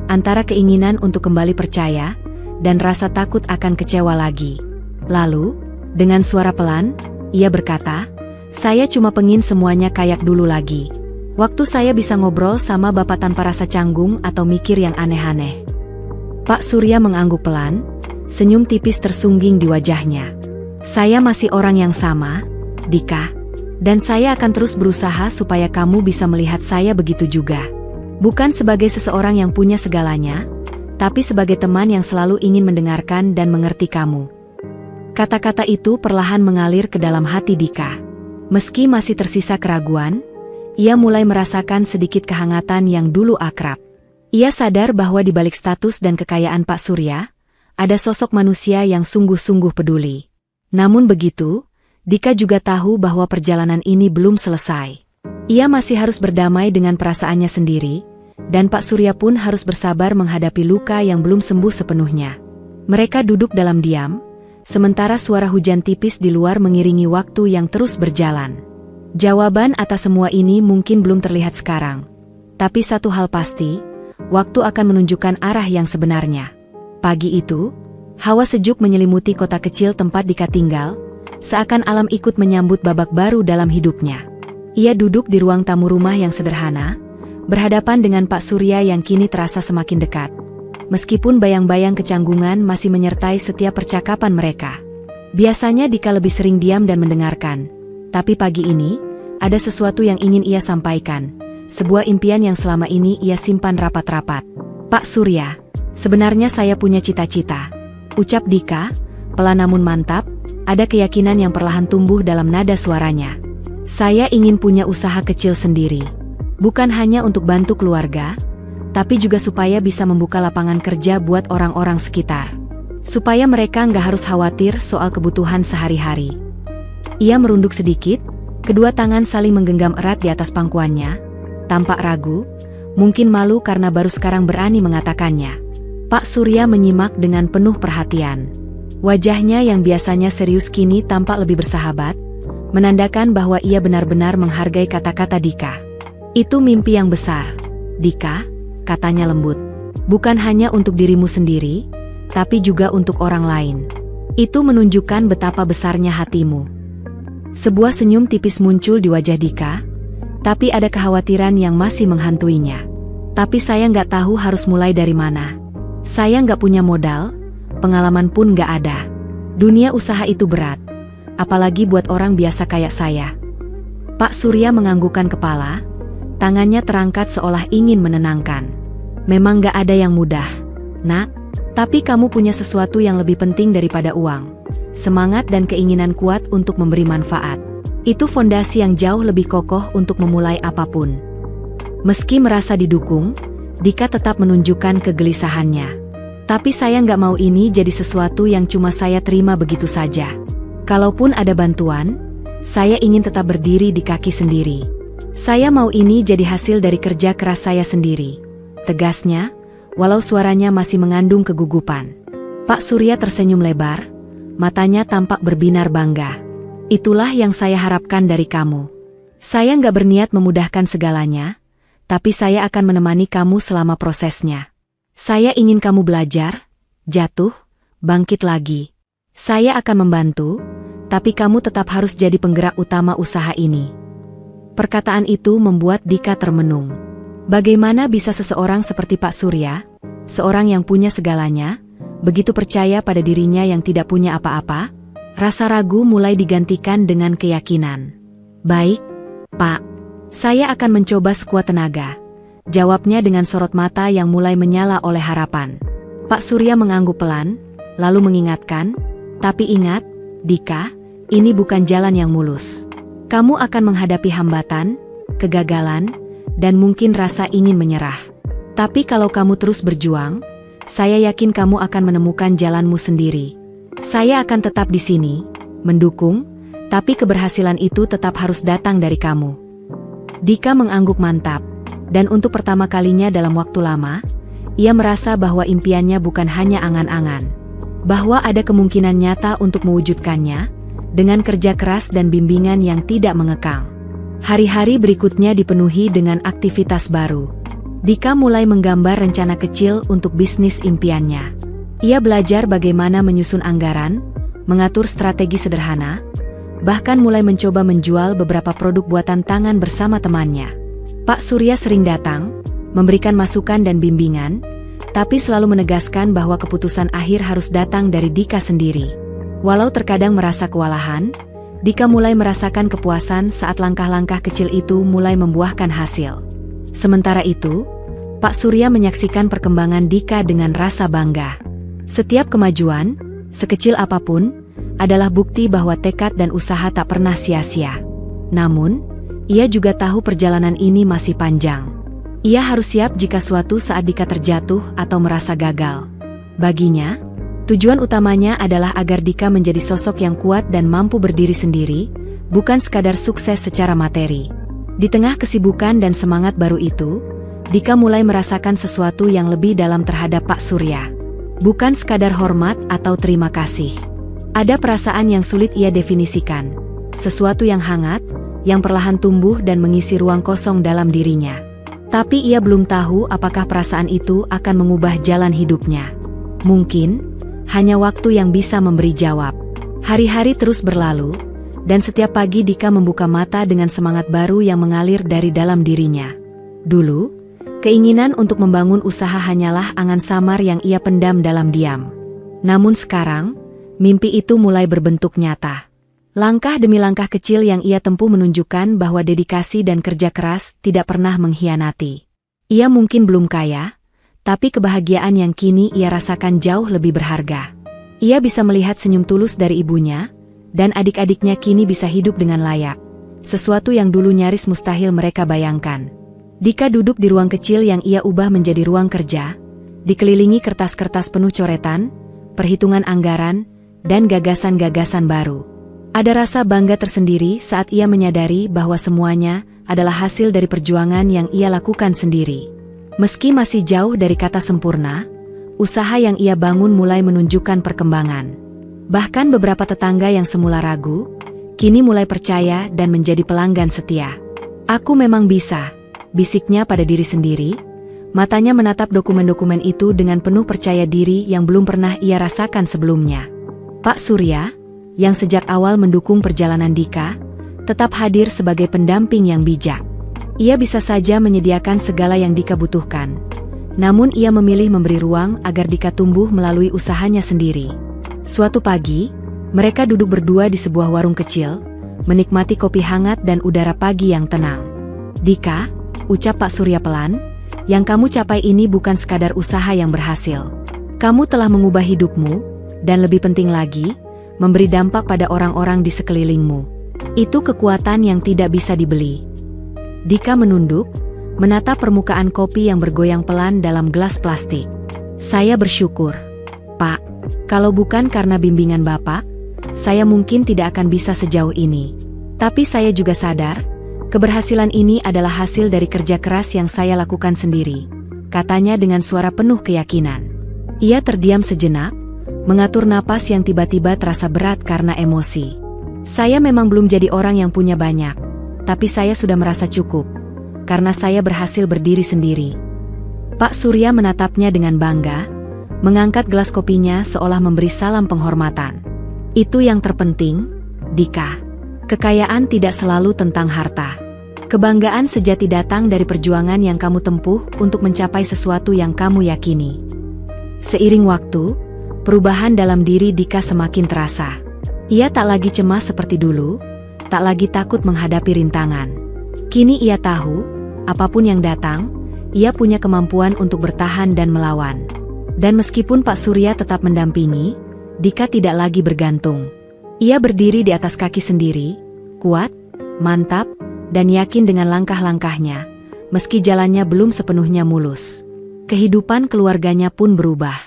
antara keinginan untuk kembali percaya, dan rasa takut akan kecewa lagi. Lalu, dengan suara pelan, ia berkata, "Saya cuma pengin semuanya kayak dulu lagi. Waktu saya bisa ngobrol sama Bapak tanpa rasa canggung atau mikir yang aneh-aneh." Pak Surya mengangguk pelan, senyum tipis tersungging di wajahnya. "Saya masih orang yang sama, Dika. Dan saya akan terus berusaha supaya kamu bisa melihat saya begitu juga. Bukan sebagai seseorang yang punya segalanya, tapi sebagai teman yang selalu ingin mendengarkan dan mengerti kamu." Kata-kata itu perlahan mengalir ke dalam hati Dika. Meski masih tersisa keraguan, ia mulai merasakan sedikit kehangatan yang dulu akrab. Ia sadar bahwa di balik status dan kekayaan Pak Surya, ada sosok manusia yang sungguh-sungguh peduli. Namun begitu, Dika juga tahu bahwa perjalanan ini belum selesai. Ia masih harus berdamai dengan perasaannya sendiri, dan Pak Surya pun harus bersabar menghadapi luka yang belum sembuh sepenuhnya. Mereka duduk dalam diam, sementara suara hujan tipis di luar mengiringi waktu yang terus berjalan. Jawaban atas semua ini mungkin belum terlihat sekarang. Tapi satu hal pasti, waktu akan menunjukkan arah yang sebenarnya. Pagi itu, hawa sejuk menyelimuti kota kecil tempat Dika tinggal, seakan alam ikut menyambut babak baru dalam hidupnya. Ia duduk di ruang tamu rumah yang sederhana, berhadapan dengan Pak Surya yang kini terasa semakin dekat. Meskipun bayang-bayang kecanggungan masih menyertai setiap percakapan mereka. Biasanya Dika lebih sering diam dan mendengarkan. Tapi pagi ini, ada sesuatu yang ingin ia sampaikan. Sebuah impian yang selama ini ia simpan rapat-rapat. "Pak Surya, sebenarnya saya punya cita-cita," ucap Dika, pelan namun mantap, ada keyakinan yang perlahan tumbuh dalam nada suaranya. "Saya ingin punya usaha kecil sendiri. Bukan hanya untuk bantu keluarga, tapi juga supaya bisa membuka lapangan kerja buat orang-orang sekitar. Supaya mereka nggak harus khawatir soal kebutuhan sehari-hari." Ia merunduk sedikit, kedua tangan saling menggenggam erat di atas pangkuannya, tampak ragu, mungkin malu karena baru sekarang berani mengatakannya. Pak Surya menyimak dengan penuh perhatian. Wajahnya yang biasanya serius kini tampak lebih bersahabat, menandakan bahwa ia benar-benar menghargai kata-kata Dika. "Itu mimpi yang besar, Dika," katanya lembut. "Bukan hanya untuk dirimu sendiri, tapi juga untuk orang lain. Itu menunjukkan betapa besarnya hatimu." Sebuah senyum tipis muncul di wajah Dika, tapi ada kekhawatiran yang masih menghantuinya. "Tapi saya nggak tahu harus mulai dari mana. Saya nggak punya modal, pengalaman pun nggak ada. Dunia usaha itu berat, apalagi buat orang biasa kayak saya." Pak Surya menganggukkan kepala, tangannya terangkat seolah ingin menenangkan. "Memang nggak ada yang mudah, Nak. Tapi kamu punya sesuatu yang lebih penting daripada uang. Semangat dan keinginan kuat untuk memberi manfaat. Itu fondasi yang jauh lebih kokoh untuk memulai apapun." Meski merasa didukung, Dika tetap menunjukkan kegelisahannya. "Tapi saya nggak mau ini jadi sesuatu yang cuma saya terima begitu saja. Kalaupun ada bantuan, saya ingin tetap berdiri di kaki sendiri. Saya mau ini jadi hasil dari kerja keras saya sendiri," tegasnya, walau suaranya masih mengandung kegugupan. Pak Surya tersenyum lebar, matanya tampak berbinar bangga. Itulah yang saya harapkan dari kamu. Saya nggak berniat memudahkan segalanya, tapi saya akan menemani kamu selama prosesnya. Saya ingin kamu belajar, jatuh, bangkit lagi. Saya akan membantu, tapi kamu tetap harus jadi penggerak utama usaha ini. Perkataan itu membuat Dika termenung. Bagaimana bisa seseorang seperti Pak Surya, seorang yang punya segalanya, begitu percaya pada dirinya yang tidak punya apa-apa? Rasa ragu mulai digantikan dengan keyakinan. Baik, Pak. Saya akan mencoba sekuat tenaga. Jawabnya dengan sorot mata yang mulai menyala oleh harapan. Pak Surya mengangguk pelan, lalu mengingatkan, tapi ingat, Dika, ini bukan jalan yang mulus. Kamu akan menghadapi hambatan, kegagalan, dan mungkin rasa ingin menyerah. Tapi kalau kamu terus berjuang, saya yakin kamu akan menemukan jalanmu sendiri. Saya akan tetap di sini, mendukung, tapi keberhasilan itu tetap harus datang dari kamu. Dika mengangguk mantap, dan untuk pertama kalinya dalam waktu lama, ia merasa bahwa impiannya bukan hanya angan-angan. Bahwa ada kemungkinan nyata untuk mewujudkannya, dengan kerja keras dan bimbingan yang tidak mengekang. Hari-hari berikutnya dipenuhi dengan aktivitas baru. Dika mulai menggambar rencana kecil untuk bisnis impiannya. Ia belajar bagaimana menyusun anggaran, mengatur strategi sederhana, bahkan mulai mencoba menjual beberapa produk buatan tangan bersama temannya. Pak Surya sering datang, memberikan masukan dan bimbingan, tapi selalu menegaskan bahwa keputusan akhir harus datang dari Dika sendiri. Walau terkadang merasa kewalahan, Dika mulai merasakan kepuasan saat langkah-langkah kecil itu mulai membuahkan hasil. Sementara itu, Pak Surya menyaksikan perkembangan Dika dengan rasa bangga. Setiap kemajuan, sekecil apapun, adalah bukti bahwa tekad dan usaha tak pernah sia-sia. Namun, ia juga tahu perjalanan ini masih panjang. Ia harus siap jika suatu saat Dika terjatuh atau merasa gagal. Baginya, tujuan utamanya adalah agar Dika menjadi sosok yang kuat dan mampu berdiri sendiri, bukan sekadar sukses secara materi. Di tengah kesibukan dan semangat baru itu, Dika mulai merasakan sesuatu yang lebih dalam terhadap Pak Surya. Bukan sekadar hormat atau terima kasih. Ada perasaan yang sulit ia definisikan. Sesuatu yang hangat, yang perlahan tumbuh dan mengisi ruang kosong dalam dirinya. Tapi ia belum tahu apakah perasaan itu akan mengubah jalan hidupnya. Mungkin, hanya waktu yang bisa memberi jawab. Hari-hari terus berlalu, dan setiap pagi Dika membuka mata dengan semangat baru yang mengalir dari dalam dirinya. Dulu, keinginan untuk membangun usaha hanyalah angan samar yang ia pendam dalam diam. Namun sekarang, mimpi itu mulai berbentuk nyata. Langkah demi langkah kecil yang ia tempuh menunjukkan bahwa dedikasi dan kerja keras tidak pernah mengkhianati. Ia mungkin belum kaya, tapi kebahagiaan yang kini ia rasakan jauh lebih berharga. Ia bisa melihat senyum tulus dari ibunya, dan adik-adiknya kini bisa hidup dengan layak. Sesuatu yang dulu nyaris mustahil mereka bayangkan. Dika duduk di ruang kecil yang ia ubah menjadi ruang kerja, dikelilingi kertas-kertas penuh coretan, perhitungan anggaran, dan gagasan-gagasan baru. Ada rasa bangga tersendiri saat ia menyadari bahwa semuanya adalah hasil dari perjuangan yang ia lakukan sendiri. Meski masih jauh dari kata sempurna, usaha yang ia bangun mulai menunjukkan perkembangan. Bahkan beberapa tetangga yang semula ragu, kini mulai percaya dan menjadi pelanggan setia. "Aku memang bisa," bisiknya pada diri sendiri, matanya menatap dokumen-dokumen itu dengan penuh percaya diri yang belum pernah ia rasakan sebelumnya. Pak Surya, yang sejak awal mendukung perjalanan Dika, tetap hadir sebagai pendamping yang bijak. Ia bisa saja menyediakan segala yang Dika butuhkan. Namun ia memilih memberi ruang agar Dika tumbuh melalui usahanya sendiri. Suatu pagi, mereka duduk berdua di sebuah warung kecil, menikmati kopi hangat dan udara pagi yang tenang. "Dika," ucap Pak Surya pelan, "yang kamu capai ini bukan sekadar usaha yang berhasil. Kamu telah mengubah hidupmu, dan lebih penting lagi, memberi dampak pada orang-orang di sekelilingmu. Itu kekuatan yang tidak bisa dibeli." Dika menunduk, menatap permukaan kopi yang bergoyang pelan dalam gelas plastik. "Saya bersyukur, Pak. Kalau bukan karena bimbingan Bapak, saya mungkin tidak akan bisa sejauh ini. Tapi saya juga sadar, keberhasilan ini adalah hasil dari kerja keras yang saya lakukan sendiri," katanya dengan suara penuh keyakinan. Ia terdiam sejenak, mengatur napas yang tiba-tiba terasa berat karena emosi. Saya memang belum jadi orang yang punya banyak, tapi saya sudah merasa cukup, karena saya berhasil berdiri sendiri. Pak Surya menatapnya dengan bangga, mengangkat gelas kopinya seolah memberi salam penghormatan. Itu yang terpenting, Dika. Kekayaan tidak selalu tentang harta. Kebanggaan sejati datang dari perjuangan yang kamu tempuh untuk mencapai sesuatu yang kamu yakini. Seiring waktu, perubahan dalam diri Dika semakin terasa. Ia tak lagi cemas seperti dulu, tak lagi takut menghadapi rintangan. Kini ia tahu, apapun yang datang, ia punya kemampuan untuk bertahan dan melawan. Dan meskipun Pak Surya tetap mendampingi, Dika tidak lagi bergantung. Ia berdiri di atas kaki sendiri, kuat, mantap, dan yakin dengan langkah-langkahnya, meski jalannya belum sepenuhnya mulus. Kehidupan keluarganya pun berubah.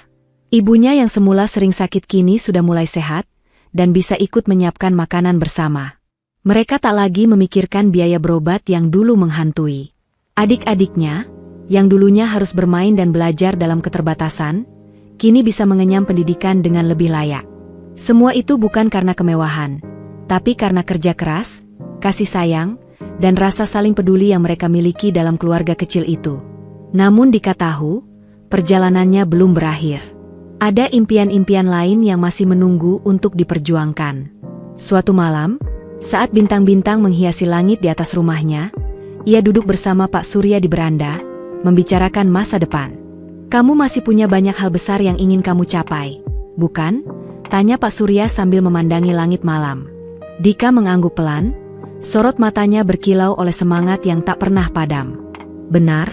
Ibunya yang semula sering sakit kini sudah mulai sehat, dan bisa ikut menyiapkan makanan bersama. Mereka tak lagi memikirkan biaya berobat yang dulu menghantui. Adik-adiknya, yang dulunya harus bermain dan belajar dalam keterbatasan, kini bisa mengenyam pendidikan dengan lebih layak. Semua itu bukan karena kemewahan, tapi karena kerja keras, kasih sayang, dan rasa saling peduli yang mereka miliki dalam keluarga kecil itu. Namun Dika tahu, perjalanannya belum berakhir. Ada impian-impian lain yang masih menunggu untuk diperjuangkan. Suatu malam, saat bintang-bintang menghiasi langit di atas rumahnya, ia duduk bersama Pak Surya di beranda, membicarakan masa depan. "Kamu masih punya banyak hal besar yang ingin kamu capai, bukan?" tanya Pak Surya sambil memandangi langit malam. Dika mengangguk pelan, sorot matanya berkilau oleh semangat yang tak pernah padam. "Benar,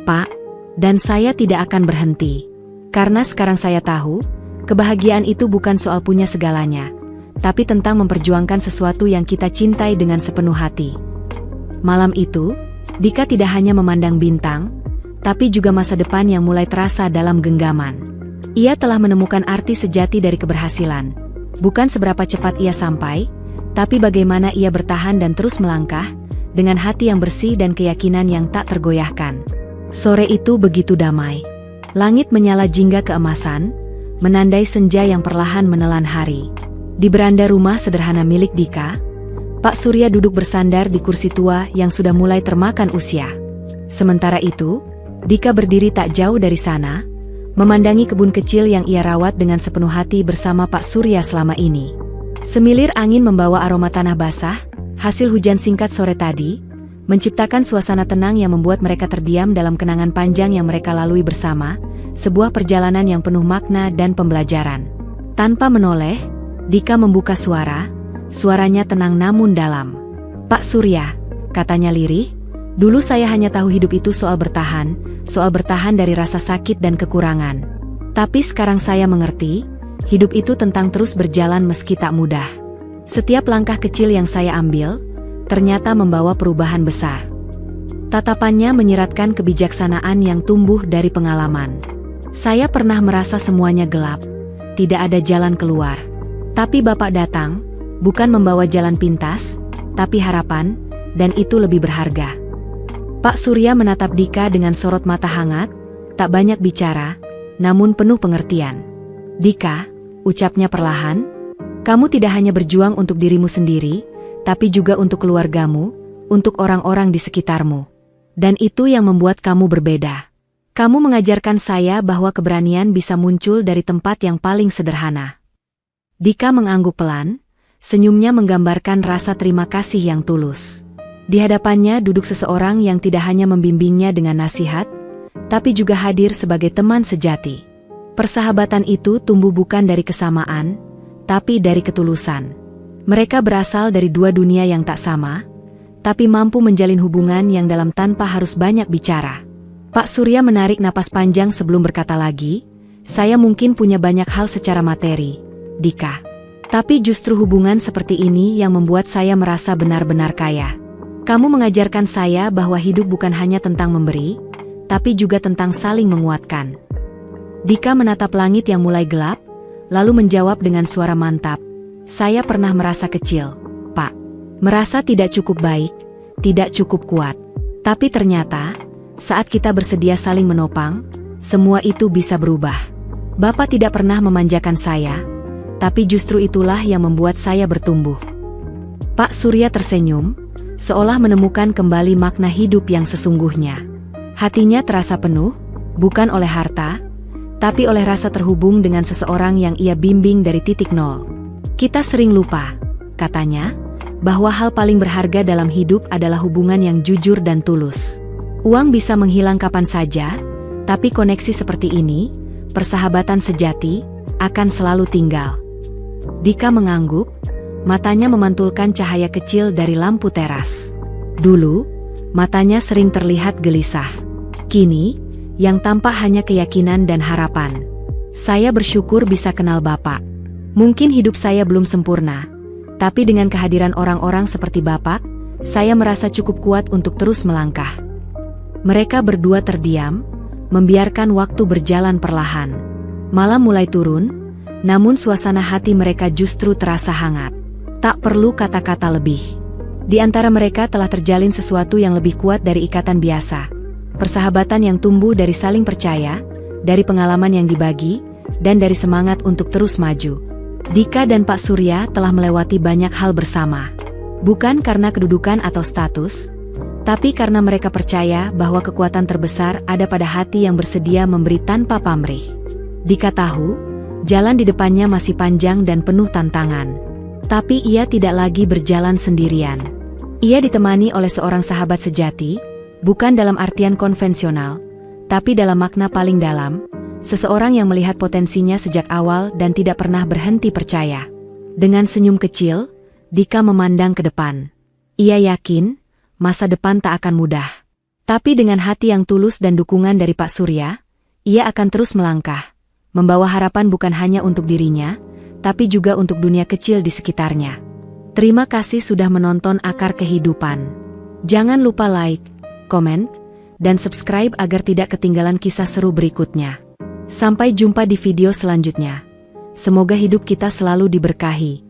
Pak, dan saya tidak akan berhenti. Karena sekarang saya tahu, kebahagiaan itu bukan soal punya segalanya, tapi tentang memperjuangkan sesuatu yang kita cintai dengan sepenuh hati." Malam itu, Dika tidak hanya memandang bintang, tapi juga masa depan yang mulai terasa dalam genggaman. Ia telah menemukan arti sejati dari keberhasilan. Bukan seberapa cepat ia sampai, tapi bagaimana ia bertahan dan terus melangkah, dengan hati yang bersih dan keyakinan yang tak tergoyahkan. Sore itu begitu damai. Langit menyala jingga keemasan, menandai senja yang perlahan menelan hari. Di beranda rumah sederhana milik Dika, Pak Surya duduk bersandar di kursi tua yang sudah mulai termakan usia. Sementara itu, Dika berdiri tak jauh dari sana, memandangi kebun kecil yang ia rawat dengan sepenuh hati bersama Pak Surya selama ini. Semilir angin membawa aroma tanah basah, hasil hujan singkat sore tadi, menciptakan suasana tenang yang membuat mereka terdiam dalam kenangan panjang yang mereka lalui bersama, sebuah perjalanan yang penuh makna dan pembelajaran. Tanpa menoleh, Dika membuka suaranya tenang namun dalam. "Pak Surya," katanya lirih, "dulu saya hanya tahu hidup itu soal bertahan dari rasa sakit dan kekurangan. Tapi sekarang saya mengerti, hidup itu tentang terus berjalan meski tak mudah. Setiap langkah kecil yang saya ambil, ternyata membawa perubahan besar." Tatapannya menyiratkan kebijaksanaan yang tumbuh dari pengalaman. "Saya pernah merasa semuanya gelap, tidak ada jalan keluar. Tapi Bapak datang, bukan membawa jalan pintas, tapi harapan, dan itu lebih berharga." Pak Surya menatap Dika dengan sorot mata hangat, tak banyak bicara, namun penuh pengertian. "Dika," ucapnya perlahan, "kamu tidak hanya berjuang untuk dirimu sendiri, tapi juga untuk keluargamu, untuk orang-orang di sekitarmu. Dan itu yang membuat kamu berbeda. Kamu mengajarkan saya bahwa keberanian bisa muncul dari tempat yang paling sederhana." Dika mengangguk pelan, senyumnya menggambarkan rasa terima kasih yang tulus. Di hadapannya duduk seseorang yang tidak hanya membimbingnya dengan nasihat, tapi juga hadir sebagai teman sejati. Persahabatan itu tumbuh bukan dari kesamaan, tapi dari ketulusan. Mereka berasal dari dua dunia yang tak sama, tapi mampu menjalin hubungan yang dalam tanpa harus banyak bicara. Pak Surya menarik napas panjang sebelum berkata lagi, "Saya mungkin punya banyak hal secara materi, Dika. Tapi justru hubungan seperti ini yang membuat saya merasa benar-benar kaya. Kamu mengajarkan saya bahwa hidup bukan hanya tentang memberi, tapi juga tentang saling menguatkan." Dika menatap langit yang mulai gelap, lalu menjawab dengan suara mantap, "Saya pernah merasa kecil, Pak. Merasa tidak cukup baik, tidak cukup kuat. Tapi ternyata, saat kita bersedia saling menopang, semua itu bisa berubah. Bapak tidak pernah memanjakan saya, tapi justru itulah yang membuat saya bertumbuh." Pak Surya tersenyum, seolah menemukan kembali makna hidup yang sesungguhnya. Hatinya terasa penuh, bukan oleh harta, tapi oleh rasa terhubung dengan seseorang yang ia bimbing dari titik nol. Kita sering lupa, katanya, bahwa hal paling berharga dalam hidup adalah hubungan yang jujur dan tulus. Uang bisa menghilang kapan saja, tapi koneksi seperti ini, persahabatan sejati, akan selalu tinggal. Dika mengangguk, matanya memantulkan cahaya kecil dari lampu teras. Dulu, matanya sering terlihat gelisah. Kini, yang tampak hanya keyakinan dan harapan. Saya bersyukur bisa kenal Bapak. Mungkin hidup saya belum sempurna, tapi dengan kehadiran orang-orang seperti Bapak, saya merasa cukup kuat untuk terus melangkah. Mereka berdua terdiam, membiarkan waktu berjalan perlahan. Malam mulai turun, namun suasana hati mereka justru terasa hangat. Tak perlu kata-kata lebih. Di antara mereka telah terjalin sesuatu yang lebih kuat dari ikatan biasa. Persahabatan yang tumbuh dari saling percaya, dari pengalaman yang dibagi, dan dari semangat untuk terus maju. Dika dan Pak Surya telah melewati banyak hal bersama. Bukan karena kedudukan atau status, tapi karena mereka percaya bahwa kekuatan terbesar ada pada hati yang bersedia memberi tanpa pamrih. Dika tahu, jalan di depannya masih panjang dan penuh tantangan. Tapi ia tidak lagi berjalan sendirian. Ia ditemani oleh seorang sahabat sejati, bukan dalam artian konvensional, tapi dalam makna paling dalam, seseorang yang melihat potensinya sejak awal dan tidak pernah berhenti percaya. Dengan senyum kecil, Dika memandang ke depan. Ia yakin, masa depan tak akan mudah. Tapi dengan hati yang tulus dan dukungan dari Pak Surya, ia akan terus melangkah, membawa harapan bukan hanya untuk dirinya, tapi juga untuk dunia kecil di sekitarnya. Terima kasih sudah menonton Akar Kehidupan. Jangan lupa like, komen, dan subscribe agar tidak ketinggalan kisah seru berikutnya. Sampai jumpa di video selanjutnya. Semoga hidup kita selalu diberkahi.